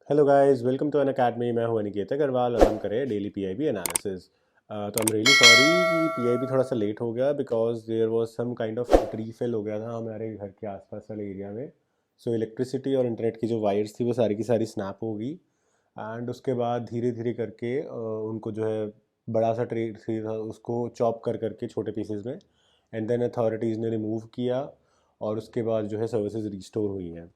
Hello guys, welcome to Unacademy. मैं हूं अनिकेत अग्रवाल और हम करें डेली पीआईबी एनालिसिस। तो आई एम रियली सॉरी कि पीआईबी थोड़ा सा लेट हो गया because there was some kind of refill हो गया था हमारे घर के आसपास वाले एरिया में। सो इलेक्ट्रिसिटी और इंटरनेट की जो वायर्स थी वो सारी की सारी स्नैप हो गई। एंड उसके बाद धीरे धीरे करके उनको जो है बड़ा सा ट्री थी था उसको चॉप कर करके छोटे पीसेस में एंड देन अथॉरिटीज़ ने रिमूव किया और उसके बाद जो है सर्विसेज रिस्टोर हुई हैं।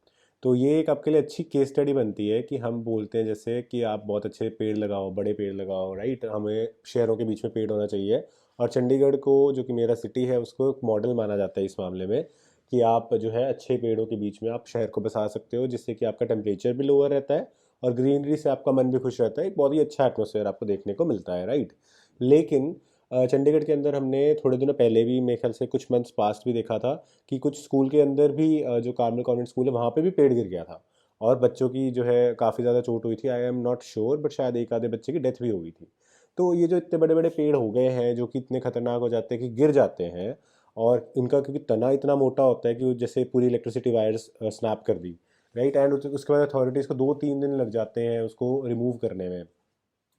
तो ये एक आपके लिए अच्छी केस स्टडी बनती है कि हम बोलते हैं जैसे कि आप बहुत अच्छे पेड़ लगाओ, बड़े पेड़ लगाओ, राइट। हमें शहरों के बीच में पेड़ होना चाहिए और चंडीगढ़ को, जो कि मेरा सिटी है, उसको एक मॉडल माना जाता है इस मामले में कि आप जो है अच्छे पेड़ों के बीच में आप शहर को बसा सकते हो जिससे कि आपका टेम्परेचर भी लोअर रहता है और ग्रीनरी से आपका मन भी खुश रहता है। एक बहुत ही अच्छा एटमोसफेयर आपको देखने को मिलता है, राइट। लेकिन चंडीगढ़ के अंदर हमने थोड़े दिनों पहले भी, मेरे ख्याल से कुछ मंथ्स पास्ट भी देखा था कि कुछ स्कूल के अंदर भी जो कार्मल कॉन्वेंट स्कूल है वहाँ पे भी पेड़ गिर गया था और बच्चों की जो है काफ़ी ज़्यादा चोट हुई थी। I am not sure but शायद एक आधे बच्चे की डेथ भी हो गई थी। तो ये जो इतने बड़े बड़े पेड़ हो गए हैं जो कि इतने खतरनाक हो जाते हैं कि गिर जाते हैं और इनका क्योंकि तना इतना मोटा होता है कि वो जैसे पूरी इलेक्ट्रिसिटी वायर्स स्नैप कर दी, राइट। एंड उसके बाद अथॉरिटीज़ को 2-3 दिन लग जाते हैं उसको रिमूव करने में।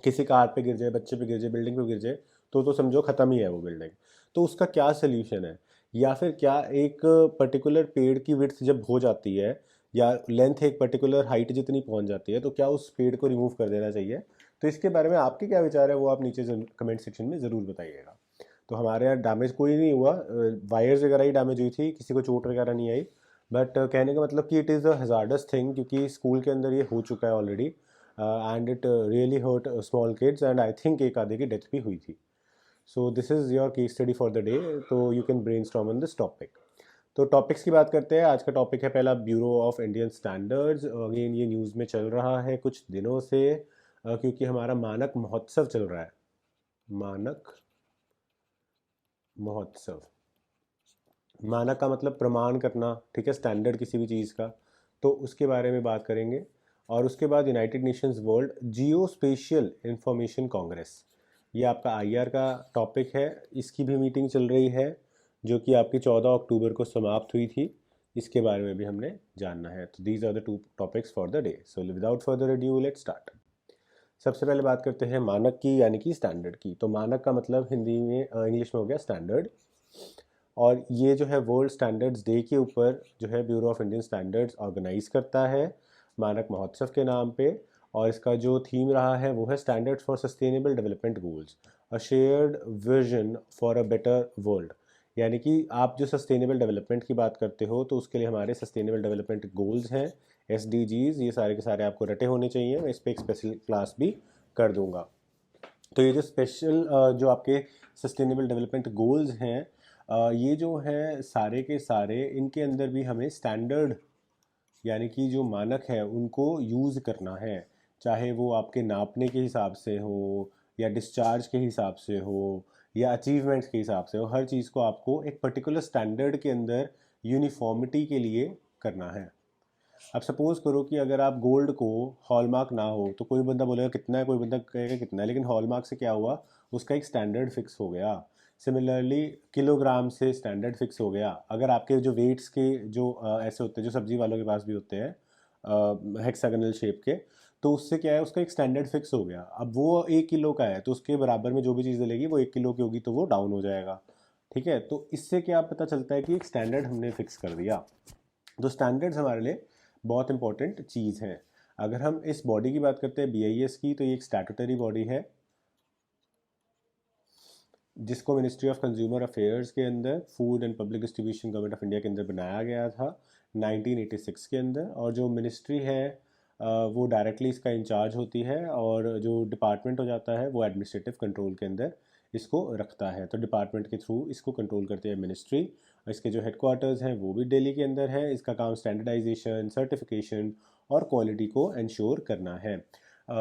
किसी कार पे गिर जाए, बच्चे पे गिर जाए, बिल्डिंग पे गिर जाए तो समझो ख़त्म ही है वो बिल्डिंग। तो उसका क्या सल्यूशन है, या फिर क्या एक पर्टिकुलर पेड़ की विड्थ जब हो जाती है या लेंथ एक पर्टिकुलर हाइट जितनी पहुंच जाती है तो क्या उस पेड़ को रिमूव कर देना चाहिए। तो इसके बारे में आपके क्या विचार है वो आप नीचे कमेंट सेक्शन में ज़रूर बताइएगा। तो हमारे यहाँ डैमेज कोई नहीं हुआ, वायर्स वगैरह ही डैमेज हुई थी, किसी को चोट वगैरह नहीं आई। बट कहने का मतलब कि it is a hazardous thing क्योंकि स्कूल के अंदर ये हो चुका है already and it really hurt small kids and I think एक आधे की डेथ भी हुई थी। So this is your case study for the day. तो you can brainstorm on this topic. तो टॉपिक्स की बात करते हैं। आज का टॉपिक है पहला, bureau of Indian standards. Again ये न्यूज़ में चल रहा है कुछ दिनों से क्योंकि हमारा मानक महोत्सव चल रहा है। मानक महोत्सव, मानक का मतलब प्रमाण करना, ठीक है, स्टैंडर्ड किसी भी चीज़ का। तो उसके बारे में बात करेंगे। और उसके बाद यूनाइटेड नेशंस वर्ल्ड जियो स्पेशियल इंफॉर्मेशन कांग्रेस, ये आपका आईआर का टॉपिक है। इसकी भी मीटिंग चल रही है जो कि आपकी 14 अक्टूबर को समाप्त हुई थी। इसके बारे में भी हमने जानना है। तो these are the two topics for the day. So without further adieu let's start. सबसे पहले बात करते हैं मानक की, यानी कि स्टैंडर्ड की। तो मानक का मतलब हिंदी में, इंग्लिश में हो गया स्टैंडर्ड। और ये जो है वर्ल्ड स्टैंडर्ड्स डे के ऊपर जो है bureau of Indian standards organise करता है मानक महोत्सव के नाम पे। और इसका जो थीम रहा है वो है standards for sustainable development goals, a shared vision for a better world. यानी कि आप जो सस्टेनेबल डेवलपमेंट की बात करते हो तो उसके लिए हमारे सस्टेनेबल डेवलपमेंट गोल्स हैं, एसडीजीज, ये सारे के सारे आपको रटे होने चाहिए। मैं इस पर एक स्पेशल क्लास भी कर दूंगा। तो ये जो स्पेशल जो आपके सस्टेनेबल डेवलपमेंट गोल्स हैं, ये जो है सारे के सारे, इनके अंदर भी हमें स्टैंडर्ड यानी कि जो मानक है उनको यूज़ करना है। चाहे वो आपके नापने के हिसाब से हो या डिस्चार्ज के हिसाब से हो या अचीवमेंट्स के हिसाब से हो, हर चीज़ को आपको एक पर्टिकुलर स्टैंडर्ड के अंदर यूनिफॉर्मिटी के लिए करना है। अब सपोज करो कि अगर आप गोल्ड को हॉलमार्क ना हो तो कोई बंदा बोलेगा कितना है, कोई बंदा कहेगा कितना है, लेकिन हॉलमार्क से क्या हुआ, उसका एक स्टैंडर्ड फिक्स हो गया। सिमिलरली किलोग्राम से स्टैंडर्ड फिक्स हो गया। अगर आपके जो वेट्स के जो ऐसे होते हैं जो सब्जी वालों के पास भी होते हैं हेक्सागोनल शेप के, तो उससे क्या है, उसका एक स्टैंडर्ड फिक्स हो गया। अब वो 1 किलो का है तो उसके बराबर में जो भी चीज़ लेगी वो 1 किलो की होगी तो वो डाउन हो जाएगा। ठीक है, तो इससे क्या पता चलता है कि एक स्टैंडर्ड हमने फिक्स कर दिया। तो स्टैंडर्ड्स हमारे लिए बहुत इंपॉर्टेंट चीज़ है। अगर हम इस बॉडी की बात करते हैं बीआईएस की, तो ये एक स्टैट्यूटरी बॉडी है जिसको मिनिस्ट्री ऑफ कंज्यूमर अफेयर्स के अंदर food and public distribution government of India के अंदर बनाया गया था 1986 के अंदर। और जो मिनिस्ट्री है वो डायरेक्टली इसका इंचार्ज होती है और जो डिपार्टमेंट हो जाता है वो एडमिनिस्ट्रेटिव कंट्रोल के अंदर इसको रखता है। तो डिपार्टमेंट के थ्रू इसको कंट्रोल करती है मिनिस्ट्री। इसके जो हेडक्वार्टर्स हैं वो भी दिल्ली के अंदर है। इसका काम स्टैंडर्डाइजेशन, सर्टिफिकेशन और क्वालिटी को इंश्योर करना है।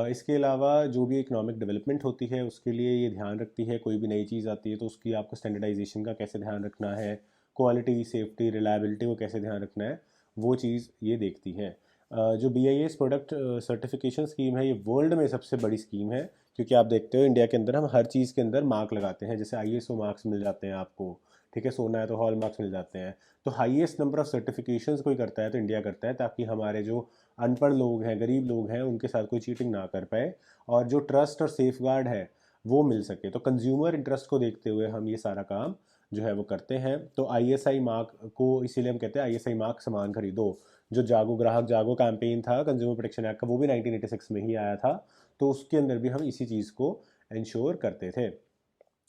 इसके अलावा जो भी इकोनॉमिक डेवलपमेंट होती है उसके लिए ये ध्यान रखती है, कोई भी नई चीज़ आती है तो उसकी आपको स्टैंडर्डाइजेशन का कैसे ध्यान रखना है, क्वालिटी, सेफ्टी, रिलायबिलिटी को कैसे ध्यान रखना है, वो चीज़ ये देखती है। जो BIS प्रोडक्ट सर्टिफिकेशन स्कीम है ये वर्ल्ड में सबसे बड़ी स्कीम है क्योंकि आप देखते हो इंडिया के अंदर हम हर चीज़ के अंदर मार्क लगाते हैं। जैसे ISO मार्क्स मिल जाते हैं आपको, ठीक है, सोना है तो हॉल मार्क्स मिल जाते हैं। तो हाईएस्ट नंबर ऑफ सर्टिफिकेशंस कोई करता है तो इंडिया करता है ताकि हमारे जो अनपढ़ लोग हैं, गरीब लोग हैं, उनके साथ कोई चीटिंग ना कर पाए और जो ट्रस्ट और सेफ गार्ड है वो मिल सके। तो कंज्यूमर इंटरेस्ट को देखते हुए हम ये सारा काम जो है वो करते हैं। तो ISI मार्क को इसीलिए हम कहते हैं ISI मार्क सामान खरीदो। जो जागो ग्राहक जागो कैंपेन था कंज्यूमर प्रोटेक्शन एक्ट का, वो भी 1986 में ही आया था। तो उसके अंदर भी हम इसी चीज़ को इंश्योर करते थे।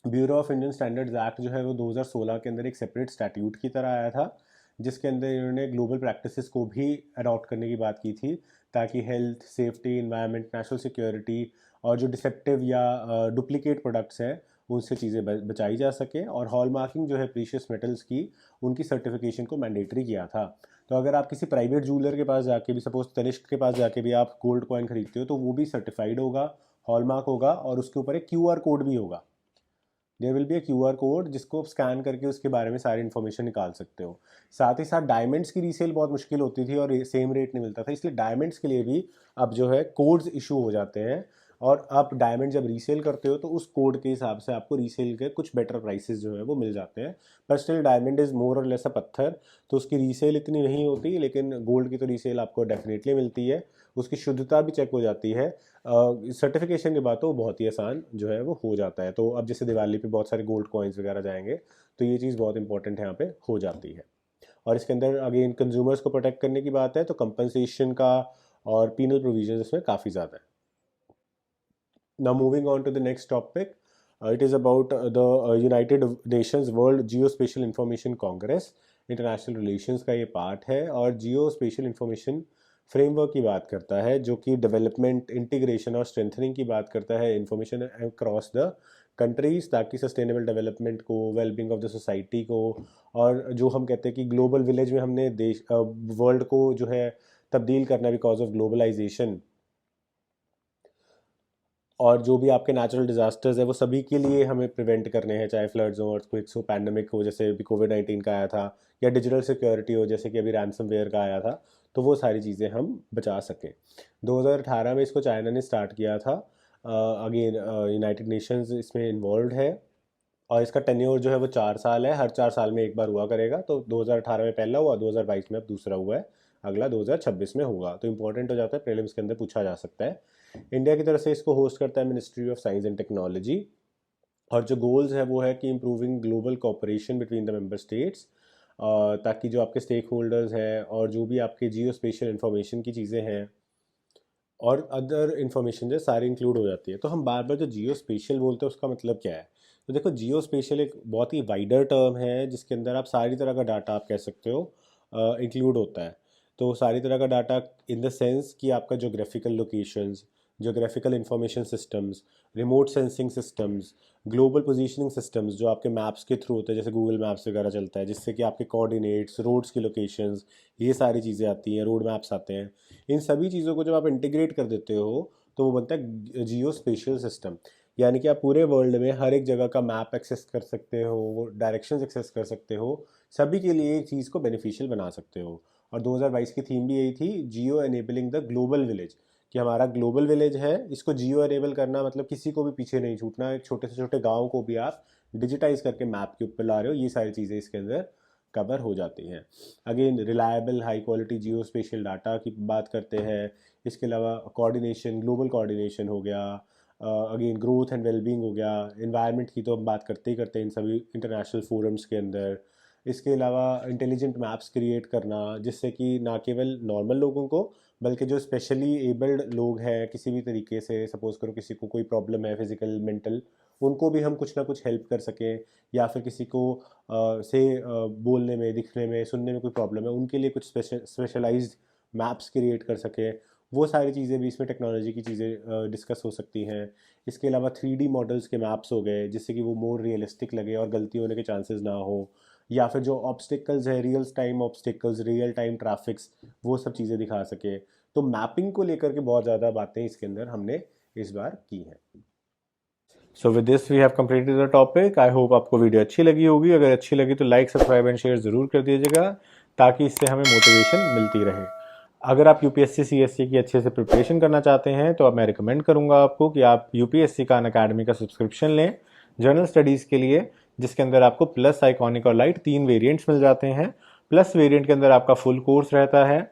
Bureau of Indian standards act जो है वो 2016 के अंदर एक सेपरेट स्टैट्यूट की तरह आया था, जिसके अंदर इन्होंने ग्लोबल प्रैक्टिसेस को भी अडॉप्ट करने की बात की थी, ताकि health, safety, environment, national security और जो डिसेप्टिव या डुप्लीकेट प्रोडक्ट्स हैं उनसे चीज़ें बचाई जा सके। और हॉलमार्किंग जो है प्रीशियस मेटल्स की, उनकी सर्टिफिकेशन को मैंडेटरी किया था। तो अगर आप किसी प्राइवेट ज्वेलर के पास जाके भी, सपोज तनिष्क के पास जाके भी आप गोल्ड कॉइन खरीदते हो, तो वो भी सर्टिफाइड होगा, हॉलमार्क होगा और उसके ऊपर एक QR कोड भी होगा। There will be a QR code जिसको आप स्कैन करके उसके बारे में सारी इन्फॉर्मेशन निकाल सकते हो। साथ ही साथ डायमंड्स की रीसेल बहुत मुश्किल होती थी और सेम रेट नहीं मिलता था, इसलिए डायमंड्स के लिए भी अब जो है कोड्स इशू हो जाते हैं और आप डायमंड जब रीसेल करते हो तो उस कोड के हिसाब से आपको रीसेल के कुछ बेटर प्राइसेस जो है वो मिल जाते हैं। पर स्टिल डायमंड इज़ मोर और लेस अ पत्थर, तो उसकी रीसेल इतनी नहीं होती, लेकिन गोल्ड की तो रीसेल आपको डेफिनेटली मिलती है, उसकी शुद्धता भी चेक हो जाती है। सर्टिफिकेशन के बाद तो बहुत ही आसान जो है वो हो जाता है। तो अब जैसे दिवाली पे बहुत सारे गोल्ड कॉइन्स वगैरह जाएंगे, तो ये चीज़ बहुत इंपॉर्टेंट यहाँ पे हो जाती है। और इसके अंदर अगेन कंज्यूमर्स को प्रोटेक्ट करने की बात है, तो कंपनसेशन का और पीनल प्रोविजन इसमें काफ़ी ज़्यादा है। Now moving on to the next topic, it is about the United Nations World Geospatial Information Congress, international relations का ये पार्ट है और जियो स्पेशल इंफॉर्मेशन फ्रेमवर्क की बात करता है, जो कि डेवलपमेंट, इंटीग्रेशन और स्ट्रेंथनिंग की बात करता है इंफॉर्मेशन अक्रॉस द कंट्रीज, ताकि सस्टेनेबल डेवलपमेंट को, वेलबींग ऑफ द सोसाइटी को, और जो हम कहते हैं कि ग्लोबल विलेज में हमने देश वर्ल्ड को जो है तब्दील करना बिकॉज ऑफ ग्लोबलाइजेशन, और जो भी आपके नेचुरल डिजास्टर्स है वो सभी के लिए हमें प्रिवेंट करने हैं, चाहे फ्लड्स हो, अर्थक्वेक्स हो, पैंडमिक हो जैसे अभी कोविड-19 का आया था, या डिजिटल सिक्योरिटी हो जैसे कि अभी रैंसमवेयर का आया था, तो वो सारी चीज़ें हम बचा सकें। 2018 में इसको चाइना ने स्टार्ट किया था। अगेन यूनाइटेड नेशंस इसमें इन्वॉल्व है और इसका टेन्योर जो है वो 4 साल है, हर 4 साल में एक बार हुआ करेगा। तो 2018 में पहला हुआ, 2022 में अब दूसरा हुआ है, अगला 2026 में होगा। तो इंपॉर्टेंट हो जाता है, प्रीलिम्स के अंदर पूछा जा सकता है। इंडिया की तरफ से इसको होस्ट करता है ministry of science and technology, और जो गोल्स है वो है कि improving global cooperation between the member states, ताकि जो आपके स्टेक होल्डर्स हैं और जो भी आपके जियो स्पेशल इंफॉर्मेशन की चीज़ें हैं और अदर इन्फॉर्मेशन जो सारी इंक्लूड हो जाती है। तो हम बार बार जो जियो स्पेशल बोलते हैं उसका मतलब क्या है? तो देखो, जियो स्पेशल एक बहुत ही वाइडर टर्म है जिसके अंदर आप सारी तरह का डाटा, आप कह सकते हो, इंक्लूड होता है। तो सारी तरह का डाटा इन द सेंस कि आपका geographical locations, geographical information systems, remote sensing systems, global positioning systems जो आपके मैप्स के थ्रू होते हैं, जैसे गूगल मैप्स वगैरह चलता है जिससे कि आपके कोऑर्डिनेट्स, रोड्स की लोकेशंस, ये सारी चीज़ें आती हैं, रोड मैप्स आते हैं। इन सभी चीज़ों को जब आप इंटीग्रेट कर देते हो तो वो बनता है जियो स्पेशियल सिस्टम, यानी कि आप पूरे वर्ल्ड में हर एक जगह का मैप एक्सेस कर सकते हो, वो डायरेक्शंस एक्सेस कर सकते हो, सभी के लिए एक चीज़ को बेनिफिशियल बना सकते हो। और 2022 की थीम भी यही थी, जियो एनेबलिंग द ग्लोबल विलेज, कि हमारा ग्लोबल विलेज है, इसको जियो एनेबल करना मतलब किसी को भी पीछे नहीं छूटना, एक छोटे से छोटे गाँव को भी आप डिजिटाइज करके मैप के ऊपर ला रहे हो, ये सारी चीज़ें इसके अंदर कवर हो जाती हैं। अगेन रिलायबल हाई क्वालिटी जियो स्पेशल डाटा की बात करते हैं। इसके अलावा कोऑर्डिनेशन, ग्लोबल कोऑर्डिनेशन हो गया, अगेन ग्रोथ एंड वेलबींग हो गया, इन्वायरमेंट की तो हम बात करते ही करते हैं इन सभी इंटरनेशनल फोरम्स के अंदर। इसके अलावा इंटेलिजेंट मैप्स क्रिएट करना, जिससे कि ना केवल नॉर्मल लोगों को बल्कि जो स्पेशली एबल्ड लोग हैं किसी भी तरीके से, सपोज करो किसी को कोई प्रॉब्लम है फिजिकल, मेंटल, उनको भी हम कुछ ना कुछ हेल्प कर सकें, या फिर किसी को बोलने में, दिखने में, सुनने में कोई प्रॉब्लम है, उनके लिए कुछ स्पेशलाइज्ड मैप्स क्रिएट कर सके, वो सारी चीज़ें भी इसमें टेक्नोलॉजी की चीज़ें डिस्कस हो सकती हैं। इसके अलावा 3D मॉडल्स के मैप्स हो गए जिससे कि वो मोर रियलिस्टिक लगे और गलती होने के चांसेस ना हो, या फिर जो ऑब्स्टिकल्स है, real time obstacles, real time traffics, वो सब चीज़ें दिखा सके। तो मैपिंग को लेकर के बहुत ज़्यादा बातें इसके अंदर हमने इस बार की हैं। So with this we have completed the topic. I hope आपको वीडियो अच्छी लगी होगी। अगर अच्छी लगी तो लाइक, सब्सक्राइब एंड शेयर ज़रूर कर दीजिएगा, ताकि इससे हमें मोटिवेशन मिलती रहे। अगर आप UPSC CSC की अच्छे से प्रिपरेशन करना चाहते हैं तो मैं रिकमेंड करूंगा आपको कि आप UPSC खान अकेडमी का सब्सक्रिप्शन लें जनरल स्टडीज़ के लिए, जिसके अंदर आपको प्लस, आइकॉनिक और लाइट 3 वेरिएंट्स मिल जाते हैं। प्लस वेरिएंट के अंदर आपका फुल कोर्स रहता है,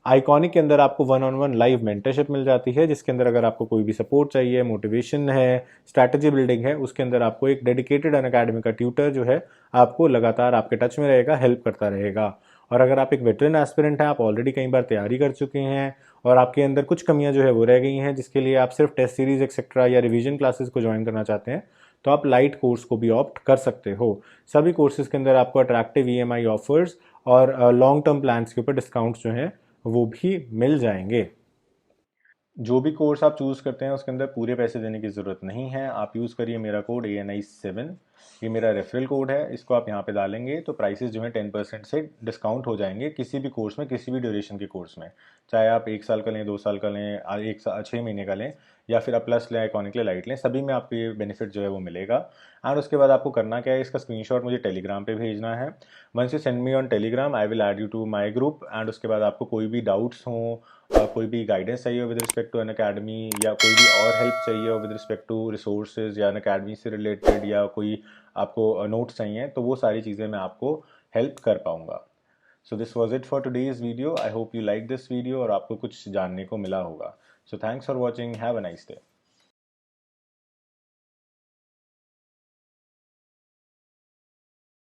आइकॉनिक के अंदर आपको 1-on-1 लाइव मेंटरशिप मिल जाती है, जिसके अंदर अगर आपको कोई भी सपोर्ट चाहिए, मोटिवेशन है, स्ट्रैटेजी बिल्डिंग है, उसके अंदर आपको एक डेडिकेटेड अनअकैडमी का ट्यूटर जो है आपको लगातार आपके टच में रहेगा, हेल्प करता रहेगा। और अगर आप एक वेटरन एस्पिरेंट हैं, आप ऑलरेडी कई बार तैयारी कर चुके हैं और आपके अंदर कुछ कमियां जो है वो रह गई हैं, जिसके लिए आप सिर्फ टेस्ट सीरीज एक्सेट्रा या रिवीजन क्लासेस को ज्वाइन करना चाहते हैं, तो आप लाइट कोर्स को भी ऑप्ट कर सकते हो। सभी कोर्सेज के अंदर आपको अट्रैक्टिव ईएमआई ऑफर्स और लॉन्ग टर्म प्लान्स के ऊपर डिस्काउंट्स जो हैं वो भी मिल जाएंगे। जो भी कोर्स आप चूज़ करते हैं उसके अंदर पूरे पैसे देने की ज़रूरत नहीं है। आप यूज़ करिए मेरा कोड ANI7, ये मेरा रेफरल कोड है, इसको आप यहाँ पे डालेंगे तो प्राइसेस जो है 10% से डिस्काउंट हो जाएंगे किसी भी कोर्स में, किसी भी ड्यूरेशन के कोर्स में। चाहे आप 1 साल का लें, 2 साल का लें, 6 महीने का लें, या फिर आप प्लस लें, आइकॉनिक ले, लाइट लें, सभी में आपको ये बेनिफिट जो है वो मिलेगा। एंड उसके बाद आपको करना क्या है, इसका स्क्रीनशॉट मुझे टेलीग्राम पे भेजना है। Once you send me on Telegram, I will add you to my group. And उसके बाद आपको कोई भी डाउट्स हों, कोई भी गाइडेंस चाहिए हो with respect to Unacademy, या कोई भी और हेल्प चाहिए हो विद रिस्पेक्ट टू रिसोर्सेज या अन अकेडमी से रिलेटेड, या कोई आपको नोट्स चाहिए, तो वो सारी चीज़ें मैं आपको हेल्प कर पाऊँगा। So this was it for today's video. I hope you like this video और आपको कुछ जानने को मिला होगा। So thanks for watching, have a nice day.